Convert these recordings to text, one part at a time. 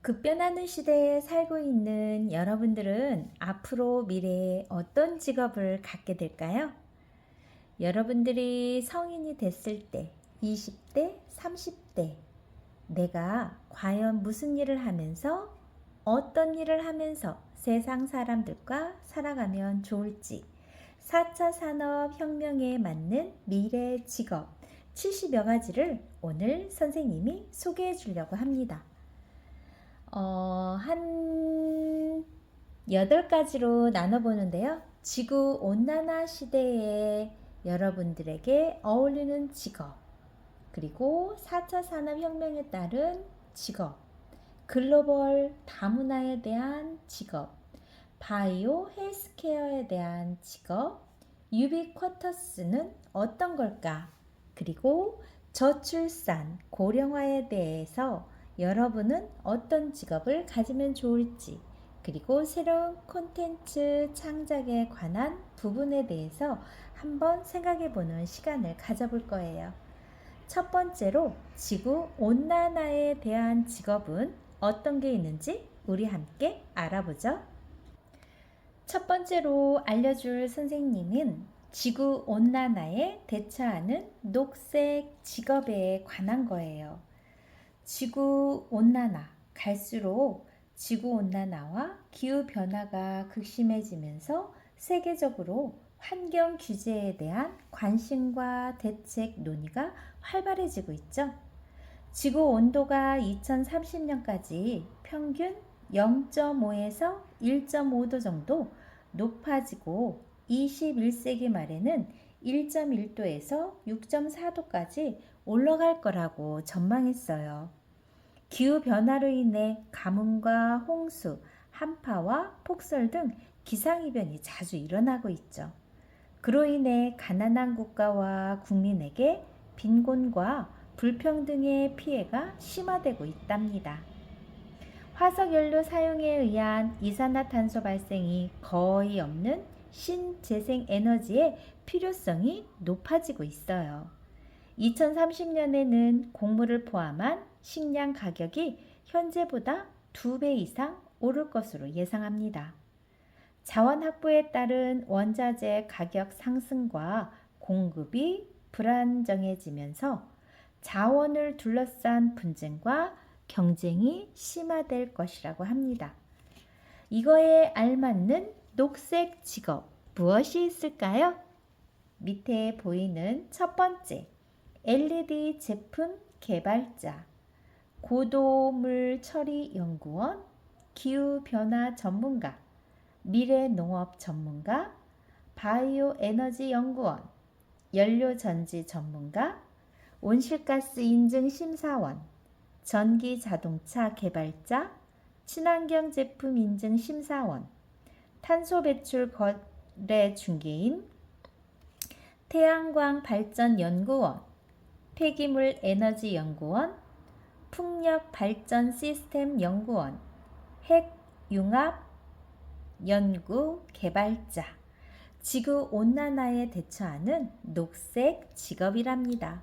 급변하는 시대에 살고 있는 여러분들은 앞으로 미래에 어떤 직업을 갖게 될까요? 여러분들이 성인이 됐을 때, 20대, 30대, 내가 과연 무슨 일을 하면서, 어떤 일을 하면서 세상 사람들과 살아가면 좋을지, 4차 산업혁명에 맞는 미래 직업 70여 가지를 오늘 선생님이 소개해 주려고 합니다. 한 8가지로 나눠보는데요. 지구 온난화 시대에 여러분들에게 어울리는 직업, 그리고 4차 산업혁명에 따른 직업, 글로벌 다문화에 대한 직업, 바이오 헬스케어에 대한 직업, 유비쿼터스는 어떤 걸까? 그리고 저출산, 고령화에 대해서 여러분은 어떤 직업을 가지면 좋을지, 그리고 새로운 콘텐츠 창작에 관한 부분에 대해서 한번 생각해 보는 시간을 가져볼 거예요. 첫 번째로 지구 온난화에 대한 직업은 어떤 게 있는지 우리 함께 알아보죠. 첫 번째로 알려줄 선생님은 지구 온난화에 대처하는 녹색 직업에 관한 거예요. 지구 온난화, 갈수록 지구 온난화와 기후 변화가 극심해지면서 세계적으로 환경 규제에 대한 관심과 대책 논의가 활발해지고 있죠. 지구 온도가 2030년까지 평균 0.5에서 1.5도 정도 높아지고 21세기 말에는 1.1도에서 6.4도까지 올라갈 거라고 전망했어요. 기후변화로 인해 가뭄과 홍수, 한파와 폭설 등 기상이변이 자주 일어나고 있죠. 그로 인해 가난한 국가와 국민에게 빈곤과 불평등의 피해가 심화되고 있답니다. 화석연료 사용에 의한 이산화탄소 발생이 거의 없는 신재생에너지의 필요성이 높아지고 있어요. 2030년에는 곡물을 포함한 식량 가격이 현재보다 2배 이상 오를 것으로 예상합니다. 자원 확보에 따른 원자재 가격 상승과 공급이 불안정해지면서 자원을 둘러싼 분쟁과 경쟁이 심화될 것이라고 합니다. 이거에 알맞는 녹색 직업 무엇이 있을까요? 밑에 보이는 첫 번째, LED 제품 개발자, 고도물 처리 연구원, 기후변화 전문가, 미래농업 전문가, 바이오 에너지 연구원, 연료전지 전문가, 온실가스 인증 심사원, 전기 자동차 개발자, 친환경 제품 인증 심사원, 탄소 배출 거래 중개인, 태양광 발전 연구원, 폐기물 에너지 연구원, 풍력 발전 시스템 연구원, 핵 융합 연구 개발자, 지구 온난화에 대처하는 녹색 직업이랍니다.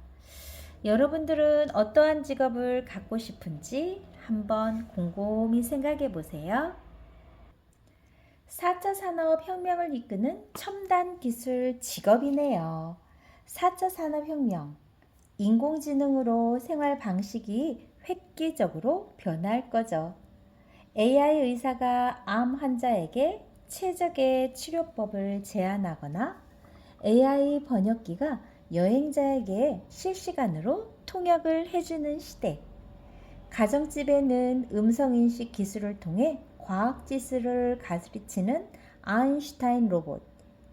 여러분들은 어떠한 직업을 갖고 싶은지 한번 곰곰이 생각해 보세요. 4차 산업혁명을 이끄는 첨단 기술 직업이네요. 4차 산업혁명, 인공지능으로 생활 방식이 획기적으로 변할 거죠. AI 의사가 암 환자에게 최적의 치료법을 제안하거나 AI 번역기가 여행자에게 실시간으로 통역을 해주는 시대. 가정집에는 음성인식 기술을 통해 과학지수를 가르치는 아인슈타인 로봇,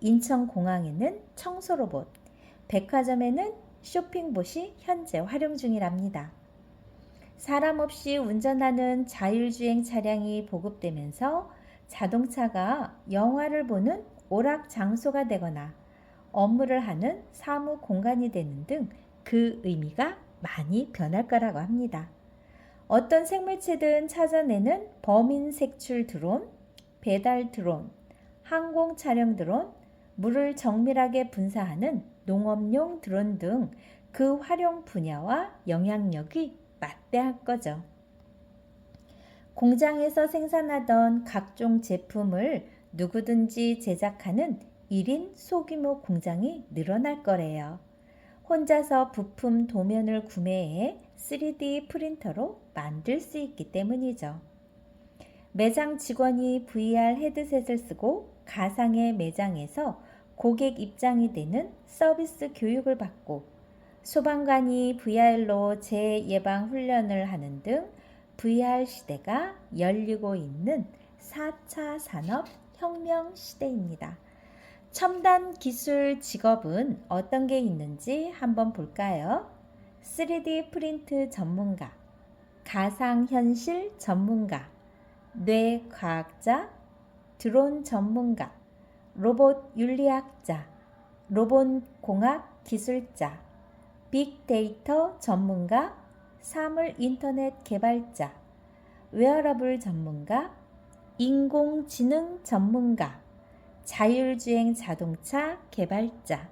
인천공항에는 청소 로봇, 백화점에는 쇼핑봇이 현재 활용 중이랍니다. 사람 없이 운전하는 자율주행 차량이 보급되면서 자동차가 영화를 보는 오락 장소가 되거나 업무를 하는 사무 공간이 되는 등 그 의미가 많이 변할 거라고 합니다. 어떤 생물체든 찾아내는 범인 색출 드론, 배달 드론, 항공 촬영 드론, 물을 정밀하게 분사하는 농업용 드론 등 그 활용 분야와 영향력이 맞대할 거죠. 공장에서 생산하던 각종 제품을 누구든지 제작하는 1인 소규모 공장이 늘어날 거래요. 혼자서 부품 도면을 구매해 3D 프린터로 만들 수 있기 때문이죠. 매장 직원이 VR 헤드셋을 쓰고 가상의 매장에서 고객 입장이 되는 서비스 교육을 받고, 소방관이 VR로 재예방 훈련을 하는 등 VR 시대가 열리고 있는 4차 산업혁명 시대입니다. 첨단 기술 직업은 어떤 게 있는지 한번 볼까요? 3D 프린트 전문가, 가상현실 전문가, 뇌과학자, 드론 전문가, 로봇 윤리학자, 로봇공학 기술자, 빅데이터 전문가, 사물 인터넷 개발자, 웨어러블 전문가, 인공지능 전문가, 자율주행 자동차 개발자.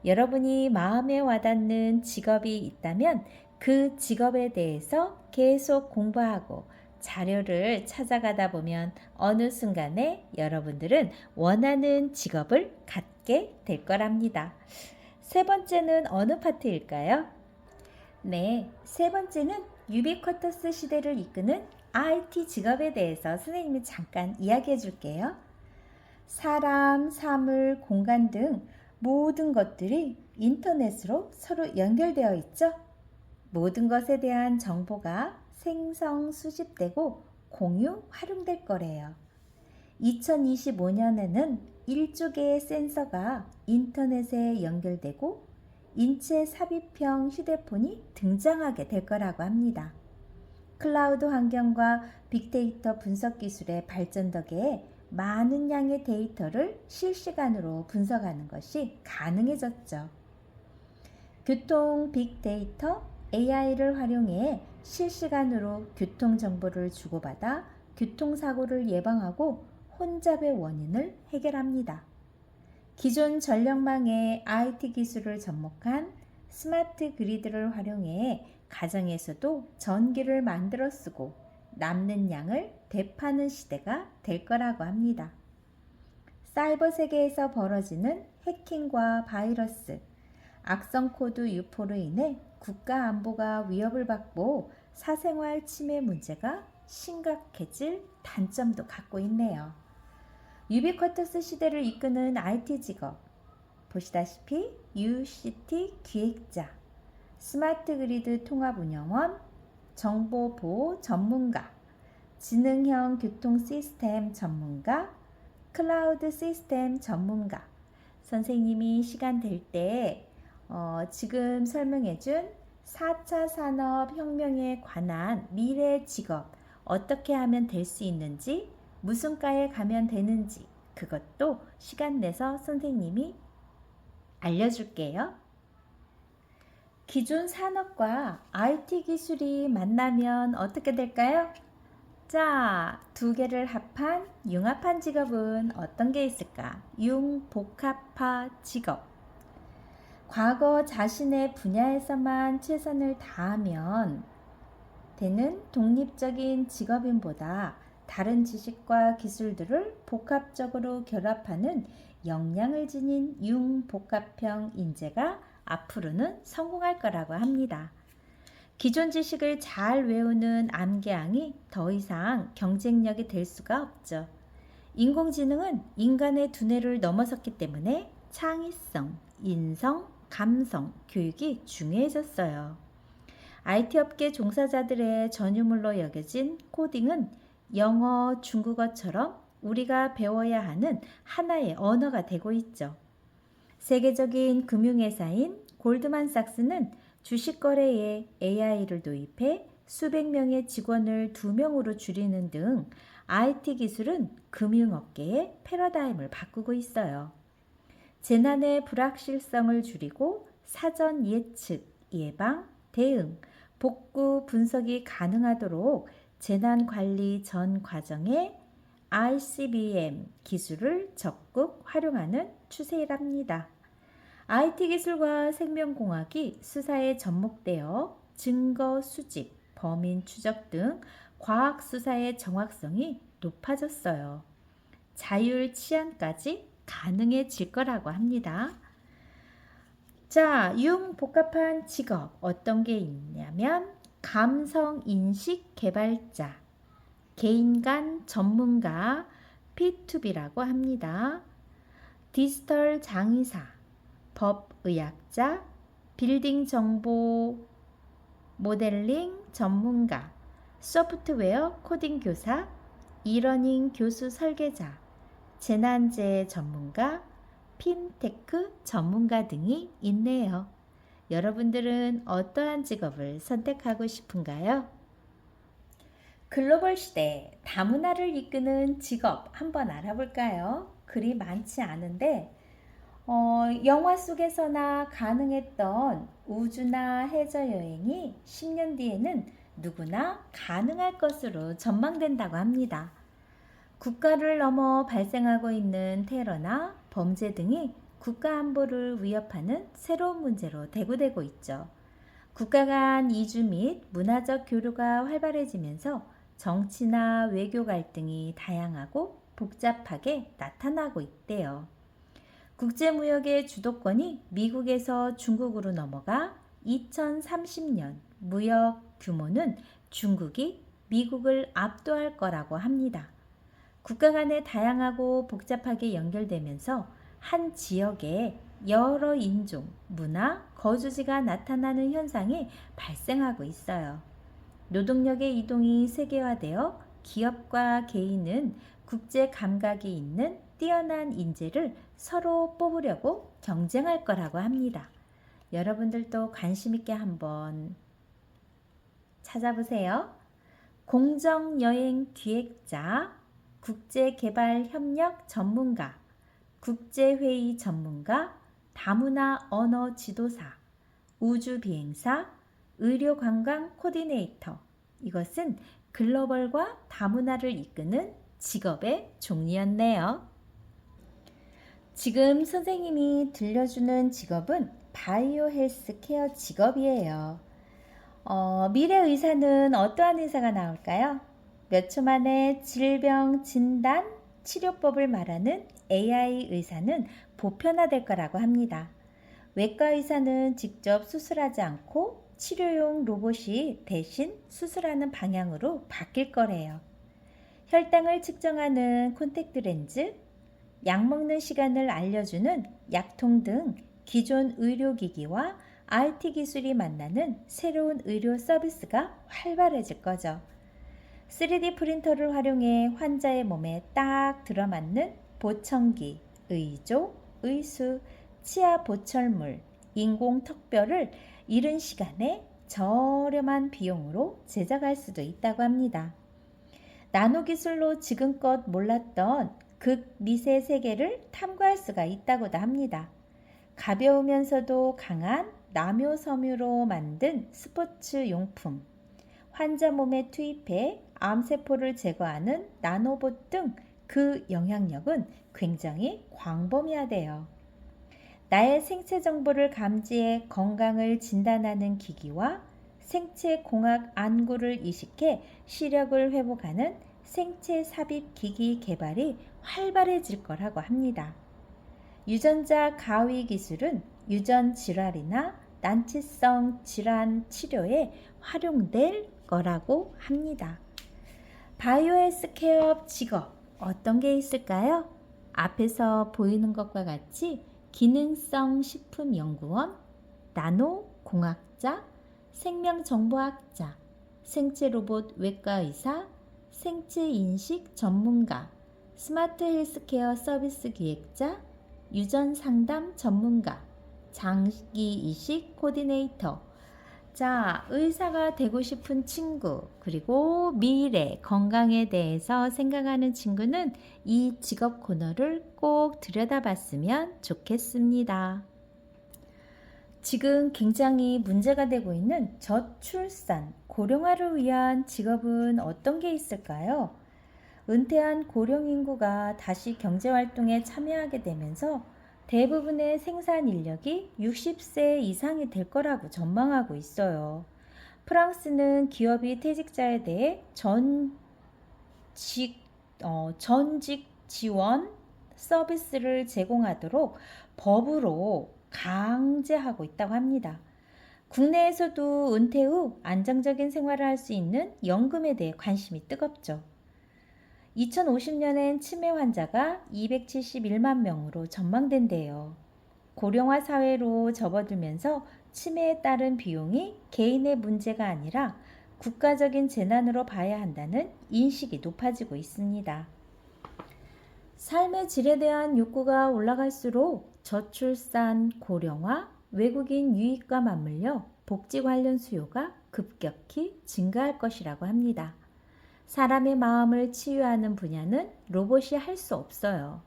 여러분이 마음에 와닿는 직업이 있다면 그 직업에 대해서 계속 공부하고 자료를 찾아가다 보면 어느 순간에 여러분들은 원하는 직업을 갖게 될 거랍니다. 세 번째는 어느 파트일까요? 네, 세 번째는 유비쿼터스 시대를 이끄는 IT 직업에 대해서 선생님이 잠깐 이야기해 줄게요. 사람, 사물, 공간 등 모든 것들이 인터넷으로 서로 연결되어 있죠. 모든 것에 대한 정보가 생성, 수집되고 공유, 활용될 거래요. 2025년에는 1조 개의 센서가 인터넷에 연결되고 인체 삽입형 휴대폰이 등장하게 될 거라고 합니다. 클라우드 환경과 빅데이터 분석 기술의 발전 덕에 많은 양의 데이터를 실시간으로 분석하는 것이 가능해졌죠. 교통 빅데이터, AI를 활용해 실시간으로 교통 정보를 주고받아 교통사고를 예방하고 혼잡의 원인을 해결합니다. 기존 전력망에 IT 기술을 접목한 스마트 그리드를 활용해 가정에서도 전기를 만들어 쓰고 남는 양을 되파는 시대가 될 거라고 합니다. 사이버 세계에서 벌어지는 해킹과 바이러스, 악성 코드 유포로 인해 국가 안보가 위협을 받고 사생활 침해 문제가 심각해질 단점도 갖고 있네요. 유비쿼터스 시대를 이끄는 IT 직업, 보시다시피 UCT 기획자, 스마트 그리드 통합운영원, 정보보호 전문가, 지능형 교통 시스템 전문가, 클라우드 시스템 전문가. 선생님이 시간 될 때 지금 설명해준 4차 산업혁명에 관한 미래 직업 어떻게 하면 될 수 있는지, 무슨 과에 가면 되는지 그것도 시간 내서 선생님이 알려줄게요. 기존 산업과 IT 기술이 만나면 어떻게 될까요? 자, 두 개를 합한 융합한 직업은 어떤 게 있을까? 융복합화 직업. 과거 자신의 분야에서만 최선을 다하면 되는 독립적인 직업인보다 다른 지식과 기술들을 복합적으로 결합하는 역량을 지닌 융복합형 인재가 앞으로는 성공할 거라고 합니다. 기존 지식을 잘 외우는 암기왕이 더 이상 경쟁력이 될 수가 없죠. 인공지능은 인간의 두뇌를 넘어섰기 때문에 창의성, 인성, 감성, 교육이 중요해졌어요. IT 업계 종사자들의 전유물로 여겨진 코딩은 영어, 중국어처럼 우리가 배워야 하는 하나의 언어가 되고 있죠. 세계적인 금융회사인 골드만삭스는 주식 거래에 AI를 도입해 수백 명의 직원을 2명으로 줄이는 등 IT 기술은 금융업계의 패러다임을 바꾸고 있어요. 재난의 불확실성을 줄이고 사전 예측, 예방, 대응, 복구, 분석이 가능하도록 재난관리 전 과정에 ICBM 기술을 적극 활용하는 추세랍니다. IT 기술과 생명공학이 수사에 접목되어 증거 수집, 범인 추적 등 과학 수사의 정확성이 높아졌어요. 자율 치안까지 가능해질 거라고 합니다. 자, 융복합한 직업 어떤 게 있냐면 감성인식 개발자, 개인간 전문가, P2B라고 합니다. 디지털 장의사, 법의학자, 빌딩 정보 모델링 전문가, 소프트웨어 코딩 교사, 이러닝 교수 설계자, 재난재해 전문가, 핀테크 전문가 등이 있네요. 여러분들은 어떠한 직업을 선택하고 싶은가요? 글로벌 시대 다문화를 이끄는 직업 한번 알아볼까요? 그리 많지 않은데 영화 속에서나 가능했던 우주나 해저 여행이 10년 뒤에는 누구나 가능할 것으로 전망된다고 합니다. 국가를 넘어 발생하고 있는 테러나 범죄 등이 국가 안보를 위협하는 새로운 문제로 대두되고 있죠. 국가 간 이주 및 문화적 교류가 활발해지면서 정치나 외교 갈등이 다양하고 복잡하게 나타나고 있대요. 국제무역의 주도권이 미국에서 중국으로 넘어가 2030년 무역 규모는 중국이 미국을 압도할 거라고 합니다. 국가 간에 다양하고 복잡하게 연결되면서 한 지역에 여러 인종, 문화, 거주지가 나타나는 현상이 발생하고 있어요. 노동력의 이동이 세계화되어 기업과 개인은 국제 감각이 있는 뛰어난 인재를 서로 뽑으려고 경쟁할 거라고 합니다. 여러분들도 관심 있게 한번 찾아보세요. 공정여행 기획자, 국제개발협력 전문가, 국제회의 전문가, 다문화 언어 지도사, 우주비행사, 의료관광 코디네이터. 이것은 글로벌과 다문화를 이끄는 직업의 종류였네요. 지금 선생님이 들려주는 직업은 바이오 헬스 케어 직업이에요. 미래 의사는 어떠한 의사가 나올까요? 몇 초 만에 질병 진단, 치료법을 말하는 AI 의사는 보편화될 거라고 합니다. 외과 의사는 직접 수술하지 않고 치료용 로봇이 대신 수술하는 방향으로 바뀔 거래요. 혈당을 측정하는 콘택트 렌즈, 약 먹는 시간을 알려주는 약통 등 기존 의료기기와 RT 기술이 만나는 새로운 의료 서비스가 활발해질 거죠. 3D 프린터를 활용해 환자의 몸에 딱 들어맞는 보청기, 의조, 의수, 치아 보철물, 인공 턱뼈를 이른 시간에 저렴한 비용으로 제작할 수도 있다고 합니다. 나노 기술로 지금껏 몰랐던 극미세 세계를 탐구할 수가 있다고도 합니다. 가벼우면서도 강한 남효섬유로 만든 스포츠 용품, 환자 몸에 투입해 암세포를 제거하는 나노봇 등 그 영향력은 굉장히 광범위하대요. 나의 생체 정보를 감지해 건강을 진단하는 기기와 생체 공학 안구를 이식해 시력을 회복하는 생체 삽입 기기 개발이 활발해질 거라고 합니다. 유전자 가위 기술은 유전 질환이나 난치성 질환 치료에 활용될 거라고 합니다. 바이오 헬스케어 직업 어떤 게 있을까요? 앞에서 보이는 것과 같이 기능성 식품연구원, 나노공학자, 생명정보학자, 생체로봇 외과의사, 생체인식 전문가, 스마트 헬스케어 서비스 기획자, 유전상담 전문가, 장기이식 코디네이터. 자, 의사가 되고 싶은 친구, 그리고 미래, 건강에 대해서 생각하는 친구는 이 직업 코너를 꼭 들여다봤으면 좋겠습니다. 지금 굉장히 문제가 되고 있는 저출산, 고령화를 위한 직업은 어떤 게 있을까요? 은퇴한 고령 인구가 다시 경제활동에 참여하게 되면서 대부분의 생산 인력이 60세 이상이 될 거라고 전망하고 있어요. 프랑스는 기업이 퇴직자에 대해 전직 지원 서비스를 제공하도록 법으로 강제하고 있다고 합니다. 국내에서도 은퇴 후 안정적인 생활을 할 수 있는 연금에 대해 관심이 뜨겁죠. 2050년엔 치매 환자가 271만 명으로 전망된대요. 고령화 사회로 접어들면서 치매에 따른 비용이 개인의 문제가 아니라 국가적인 재난으로 봐야 한다는 인식이 높아지고 있습니다. 삶의 질에 대한 욕구가 올라갈수록 저출산, 고령화, 외국인 유입과 맞물려 복지 관련 수요가 급격히 증가할 것이라고 합니다. 사람의 마음을 치유하는 분야는 로봇이 할 수 없어요.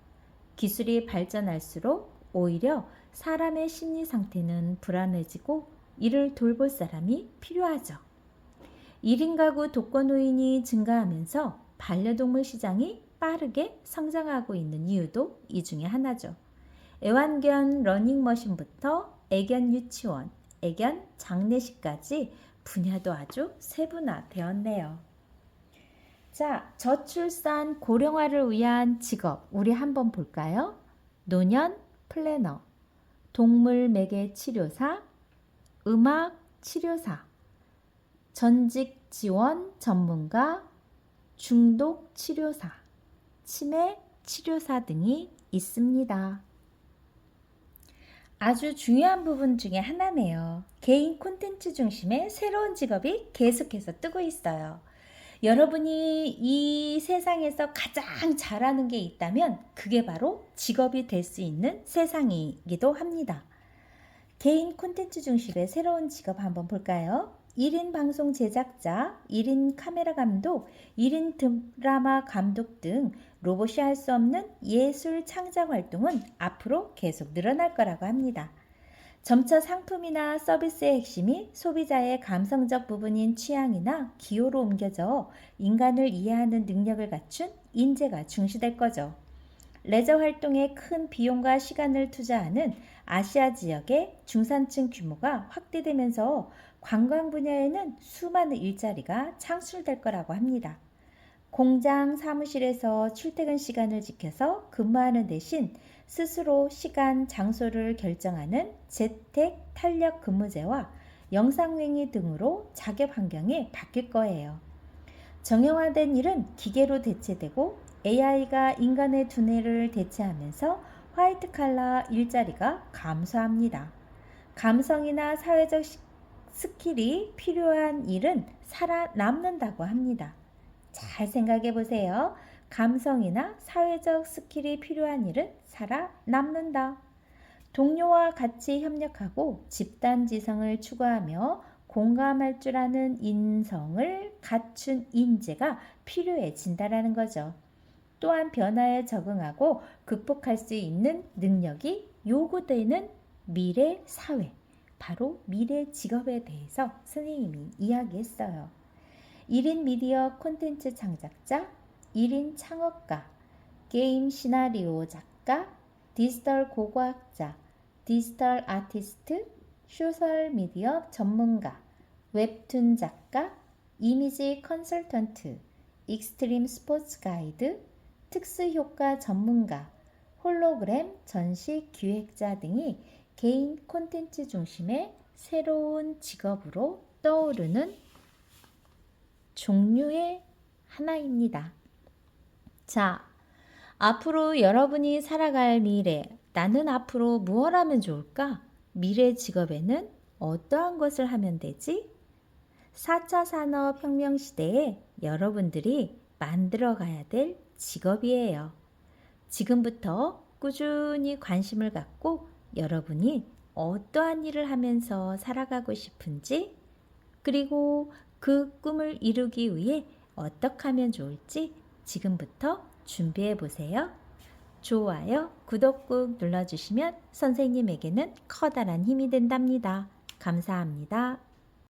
기술이 발전할수록 오히려 사람의 심리 상태는 불안해지고 이를 돌볼 사람이 필요하죠. 1인 가구 독거노인이 증가하면서 반려동물 시장이 빠르게 성장하고 있는 이유도 이 중에 하나죠. 애완견 러닝머신부터 애견 유치원, 애견 장례식까지 분야도 아주 세분화되었네요. 자, 저출산 고령화를 위한 직업 우리 한번 볼까요? 노년 플래너, 동물 매개 치료사, 음악 치료사, 전직 지원 전문가, 중독 치료사, 치매 치료사 등이 있습니다. 아주 중요한 부분 중에 하나네요. 개인 콘텐츠 중심의 새로운 직업이 계속해서 뜨고 있어요. 여러분이 이 세상에서 가장 잘하는 게 있다면 그게 바로 직업이 될 수 있는 세상이기도 합니다. 개인 콘텐츠 중심의 새로운 직업 한번 볼까요? 1인 방송 제작자, 1인 카메라 감독, 1인 드라마 감독 등 로봇이 할 수 없는 예술 창작 활동은 앞으로 계속 늘어날 거라고 합니다. 점차 상품이나 서비스의 핵심이 소비자의 감성적 부분인 취향이나 기호로 옮겨져 인간을 이해하는 능력을 갖춘 인재가 중시될 거죠. 레저 활동에 큰 비용과 시간을 투자하는 아시아 지역의 중산층 규모가 확대되면서 관광 분야에는 수많은 일자리가 창출될 거라고 합니다. 공장, 사무실에서 출퇴근 시간을 지켜서 근무하는 대신 스스로 시간, 장소를 결정하는 재택 탄력 근무제와 영상회의 등으로 작업 환경이 바뀔 거예요. 정형화된 일은 기계로 대체되고 AI가 인간의 두뇌를 대체하면서 화이트 칼라 일자리가 감소합니다. 감성이나 사회적 스킬이 필요한 일은 살아남는다고 합니다. 잘 생각해 보세요. 감성이나 사회적 스킬이 필요한 일은 살아남는다. 동료와 같이 협력하고 집단지성을 추구하며 공감할 줄 아는 인성을 갖춘 인재가 필요해진다라는 거죠. 또한 변화에 적응하고 극복할 수 있는 능력이 요구되는 미래 사회, 바로 미래 직업에 대해서 선생님이 이야기했어요. 1인 미디어 콘텐츠 창작자, 1인 창업가, 게임 시나리오 작가, 디지털 고고학자, 디지털 아티스트, 소셜미디어 전문가, 웹툰 작가, 이미지 컨설턴트, 익스트림 스포츠 가이드, 특수효과 전문가, 홀로그램 전시 기획자 등이 개인 콘텐츠 중심의 새로운 직업으로 떠오르는 종류의 하나입니다. 자, 앞으로 여러분이 살아갈 미래, 나는 앞으로 무엇 하면 좋을까? 미래 직업에는 어떠한 것을 하면 되지? 4차 산업혁명 시대에 여러분들이 만들어 가야 될 직업이에요. 지금부터 꾸준히 관심을 갖고 여러분이 어떠한 일을 하면서 살아가고 싶은지, 그리고 그 꿈을 이루기 위해 어떻게 하면 좋을지 지금부터 준비해 보세요. 좋아요, 구독 꾹 눌러주시면 선생님에게는 커다란 힘이 된답니다. 감사합니다.